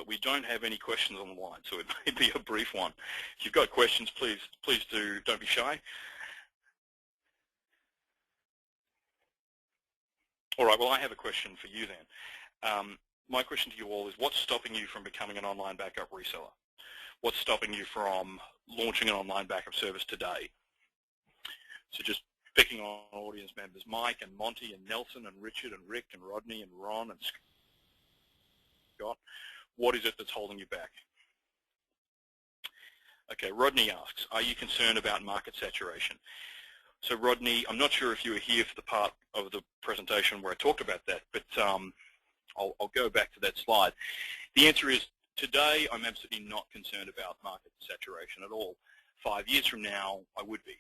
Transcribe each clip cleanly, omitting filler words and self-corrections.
but we don't have any questions on the line, so it may be a brief one. If you've got questions, please don't be shy. All right, well, I have a question for you then. My question to you all is, what's stopping you from becoming an online backup reseller? What's stopping you from launching an online backup service today? So just picking on audience members, Mike and Monty and Nelson and Richard and Rick and Rodney and Ron and Scott, what is it that's holding you back? Okay, Rodney asks, are you concerned about market saturation? So Rodney, I'm not sure if you were here for the part of the presentation where I talked about that, but I'll go back to that slide. The answer is, today I'm absolutely not concerned about market saturation at all. 5 years from now, I would be.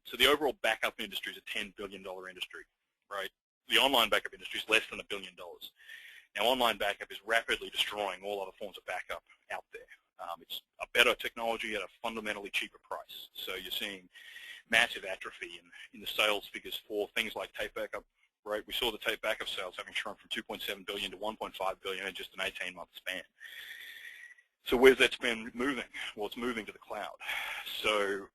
So the overall backup industry is a $10 billion industry, right? The online backup industry is less than $1 billion. Now, online backup is rapidly destroying all other forms of backup out there. It's a better technology at a fundamentally cheaper price. So you're seeing massive atrophy in the sales figures for things like tape backup, right? We saw the tape backup sales having shrunk from 2.7 billion to 1.5 billion in just an 18-month span. So where's that spend moving? Well, it's moving to the cloud. So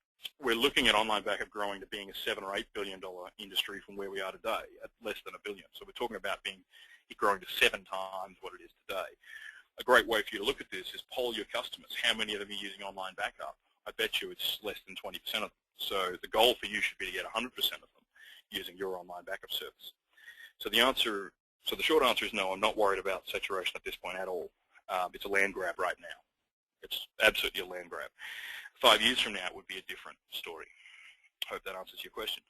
we're looking at online backup growing to being a $7 or $8 billion industry from where we are today, at less than $1 billion. So we're talking about it growing to 7 times what it is today. A great way for you to look at this is poll your customers. How many of them are using online backup? I bet you it's less than 20% of them. So the goal for you should be to get 100% of them using your online backup service. So the short answer is no, I'm not worried about saturation at this point at all. It's a land grab right now. It's absolutely a land grab. 5 years from now, it would be a different story. Hope that answers your question.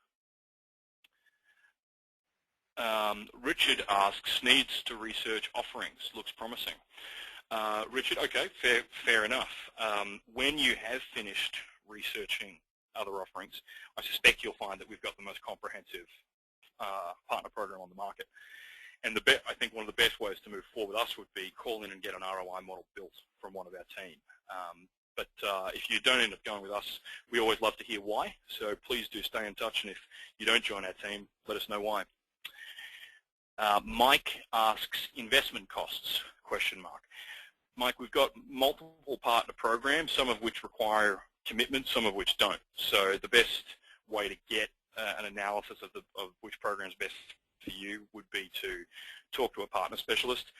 Richard asks, needs to research offerings. Looks promising. Richard, okay, fair enough. When you have finished researching other offerings, I suspect you'll find that we've got the most comprehensive partner program on the market. And I think one of the best ways to move forward with us would be call in and get an ROI model built from one of our team. But if you don't end up going with us, we always love to hear why. So please do stay in touch, and if you don't join our team, let us know why. Mike asks, investment costs, question mark. Mike, we've got multiple partner programs, some of which require commitment, some of which don't. So the best way to get an analysis of which program is best for you would be to talk to a partner specialist.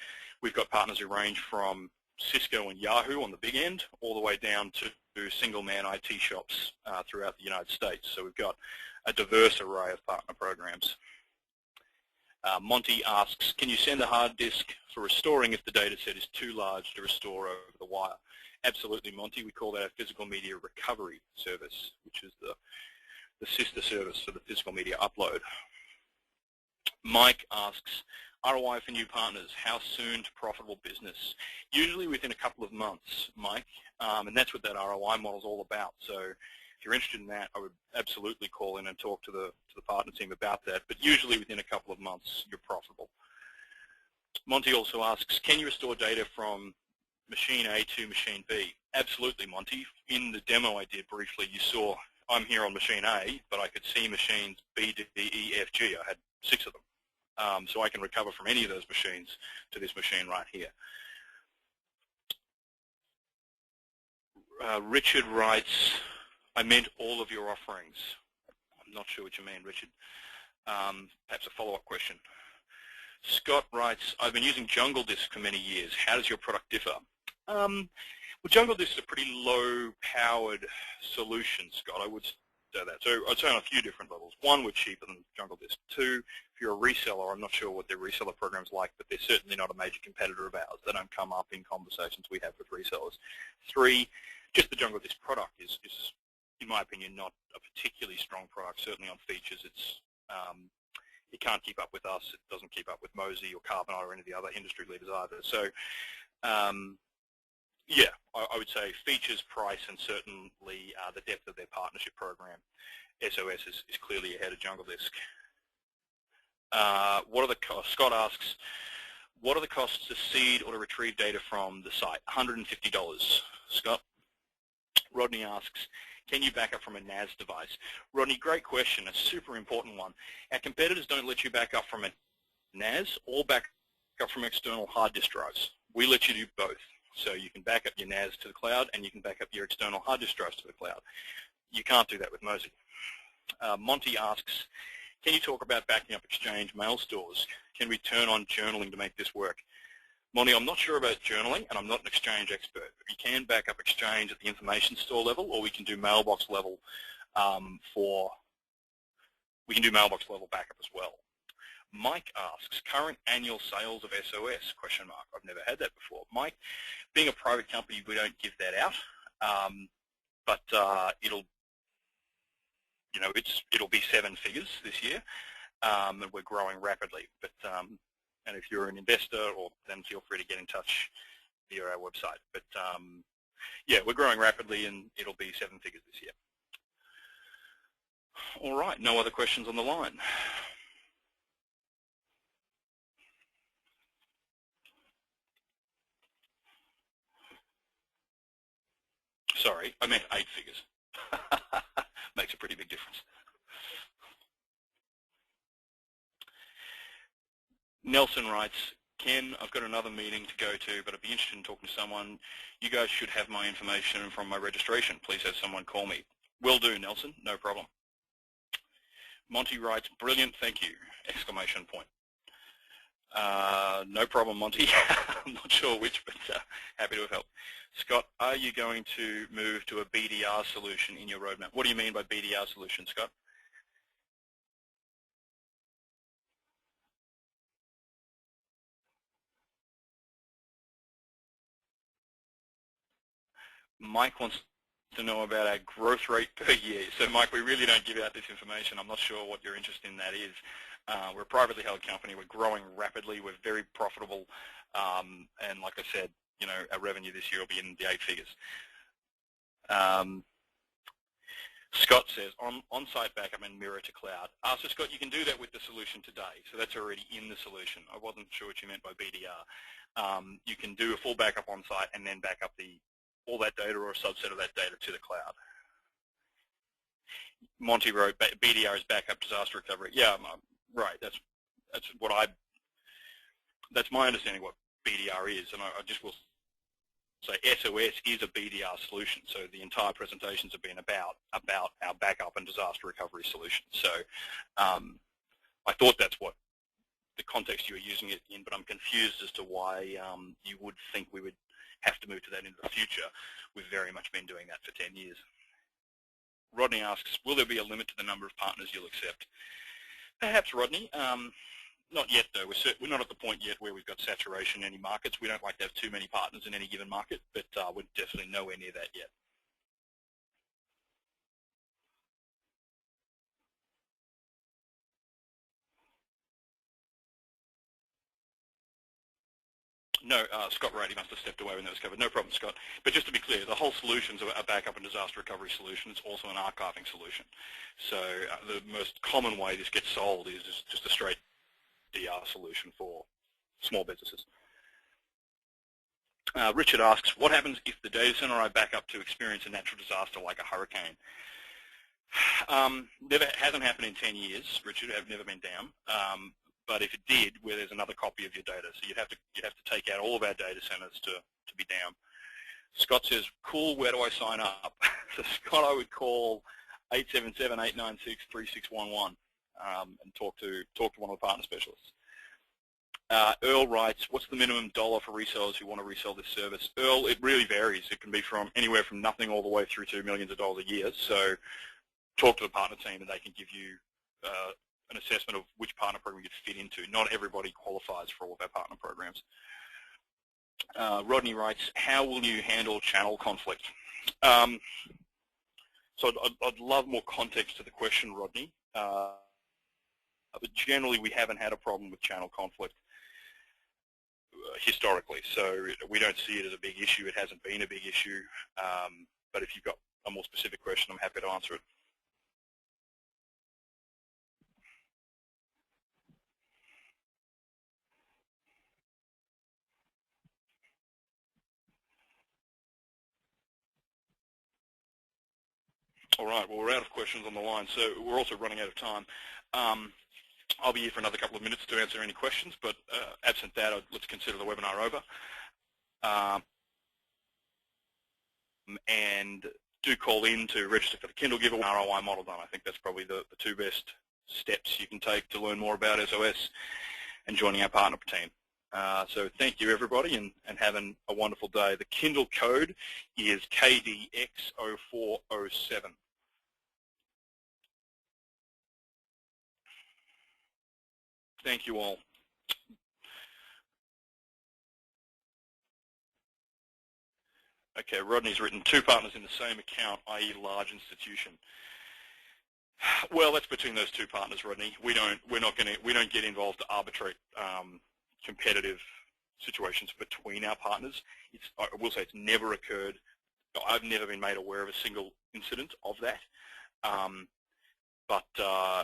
We've got partners who range from Cisco and Yahoo on the big end all the way down to single-man IT shops throughout the United States. So we've got a diverse array of partner programs. Monty asks, can you send a hard disk for restoring if the data set is too large to restore over the wire? Absolutely, Monty. We call that a physical media recovery service, which is the sister service for the physical media upload. Mike asks, ROI for new partners, how soon to profitable business? Usually within a couple of months, Mike, and that's what that ROI model is all about. So if you're interested in that, I would absolutely call in and talk to the partner team about that, but usually within a couple of months, you're profitable. Monty also asks, can you restore data from machine A to machine B? Absolutely, Monty. In the demo I did briefly, you saw I'm here on machine A, but I could see machines B, D, E, F, G. I had 6 of them. So I can recover from any of those machines to this machine right here. Richard writes, I meant all of your offerings. I'm not sure what you mean, Richard. Perhaps a follow-up question. Scott writes, I've been using Jungle Disk for many years. How does your product differ? Well, Jungle Disk is a pretty low-powered solution, Scott. I would say that. So I'd say on a few different levels. One, we're cheaper than Jungle Disk. 2, if you're a reseller, I'm not sure what their reseller program's like, but they're certainly not a major competitor of ours. They don't come up in conversations we have with resellers. 3, just the Jungle Disk product is, in my opinion, not a particularly strong product. Certainly on features, it can't keep up with us. It doesn't keep up with Mozy or Carbonite or any of the other industry leaders either. So, yeah, I would say features, price, and certainly the depth of their partnership program. SOS is clearly ahead of Jungle Disk. What are the costs? Scott asks, what are the costs to seed or to retrieve data from the site? $150, Scott. Rodney asks, can you back up from a NAS device? Rodney, great question, a super important one. Our competitors don't let you back up from a NAS or back up from external hard disk drives. We let you do both. So you can back up your NAS to the cloud, and you can back up your external hard disk drives to the cloud. You can't do that with Mozy. Monty asks, can you talk about backing up Exchange mail stores? Can we turn on journaling to make this work? Monty, I'm not sure about journaling, and I'm not an Exchange expert. But you can back up Exchange at the information store level, or we can do mailbox level mailbox level backup as well. Mike asks, current annual sales of SOS, question mark. I've never had that before. Mike, being a private company, we don't give that out, but it'll be 7 figures this year, and we're growing rapidly. But and if you're an investor, then feel free to get in touch via our website. But yeah, we're growing rapidly, and it'll be 7 figures this year. All right, no other questions on the line. Sorry, I meant 8 figures. Makes a pretty big difference. Nelson writes, Ken, I've got another meeting to go to, but I'd be interested in talking to someone. You guys should have my information from my registration. Please have someone call me. Will do, Nelson, no problem. Monty writes, brilliant, thank you, exclamation point. No problem, Monty. I'm not sure which, but happy to have helped. Scott, are you going to move to a BDR solution in your roadmap? What do you mean by BDR solution, Scott? Mike wants to know about our growth rate per year. So, Mike, we really don't give out this information. I'm not sure what your interest in that is. We're a privately held company. We're growing rapidly. We're very profitable. And like I said, our revenue this year will be in the 8 figures. Scott says, on-site backup and mirror to cloud. So, Scott, you can do that with the solution today. So that's already in the solution. I wasn't sure what you meant by BDR. You can do a full backup on-site and then back up all that data or a subset of that data to the cloud. Monty wrote, BDR is backup disaster recovery. Yeah, right. That's my understanding of what BDR is, and I just will say SOS is a BDR solution. So the entire presentations have been about our backup and disaster recovery solution. So I thought that's what the context you were using it in, but I'm confused as to why you would think we would have to move to that in the future. We've very much been doing that for 10 years. Rodney asks, will there be a limit to the number of partners you'll accept? Perhaps, Rodney. Not yet, though. We're not at the point yet where we've got saturation in any markets. We don't like to have too many partners in any given market, but we're definitely nowhere near that yet. No, Scott Rady must have stepped away when that was covered. No problem, Scott. But just to be clear, the whole solution's a backup and disaster recovery solution. It's also an archiving solution. So the most common way this gets sold is just a straight DR solution for small businesses. Richard asks, what happens if the data center I back up to experience a natural disaster like a hurricane? Hasn't happened in 10 years, Richard. I've never been down. But if it did, where there's another copy of your data, so you'd have to take out all of our data centers to be down. Scott says, cool, where do I sign up? So Scott, I would call 877-896-3611 and talk to one of the partner specialists. Earl writes, what's the minimum dollar for resellers who want to resell this service? Earl, it really varies. It can be from anywhere from nothing all the way through to millions of dollars a year. So talk to the partner team and they can give you an assessment of which partner program you'd fit into. Not everybody qualifies for all of our partner programs. Rodney writes, how will you handle channel conflict? So I'd love more context to the question, Rodney. But generally, we haven't had a problem with channel conflict historically. So we don't see it as a big issue. It hasn't been a big issue. But if you've got a more specific question, I'm happy to answer it. All right, well, we're out of questions on the line, so we're also running out of time. I'll be here for another couple of minutes to answer any questions, but absent that, let's consider the webinar over. and do call in to register for the Kindle giveaway. ROI model done. I think that's probably the two best steps you can take to learn more about SOS and joining our partner team. So thank you, everybody, and having a wonderful day. The Kindle code is KDX0407. Thank you all. Okay, Rodney's written 2 partners in the same account, i.e. large institution. Well, that's between those 2 partners, Rodney. We don't get involved to arbitrate competitive situations between our partners. I will say it's never occurred. I've never been made aware of a single incident of that.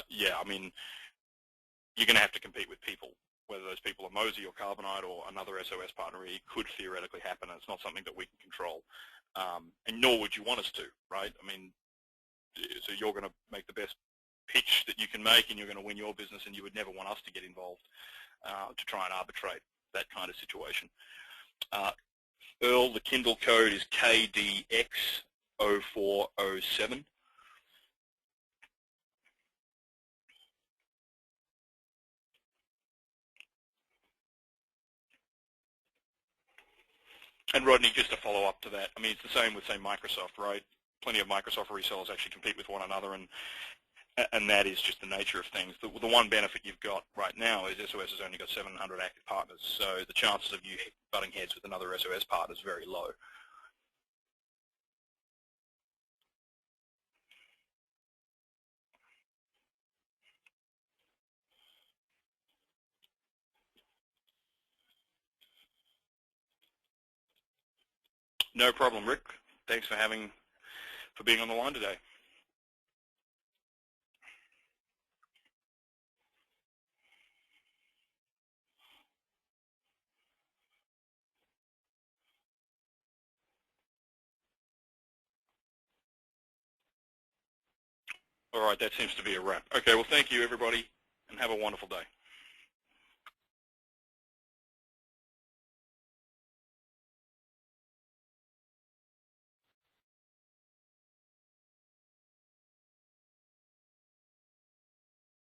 Yeah, I mean, you're going to have to compete with people, whether those people are Mozy or Carbonite or another SOS partner. It could theoretically happen. It's not something that we can control, and nor would you want us to, right? I mean, so you're going to make the best pitch that you can make, and you're going to win your business, and you would never want us to get involved to try and arbitrate that kind of situation. Earl, the Kindle code is KDX0407. And Rodney, just to follow up to that, I mean, it's the same with, say, Microsoft, right? Plenty of Microsoft resellers actually compete with one another, and that is just the nature of things. The one benefit you've got right now is SOS has only got 700 active partners, so the chances of you butting heads with another SOS partner is very low. No problem, Rick. Thanks for being on the line today. All right, that seems to be a wrap. Okay, well, thank you, everybody, and have a wonderful day.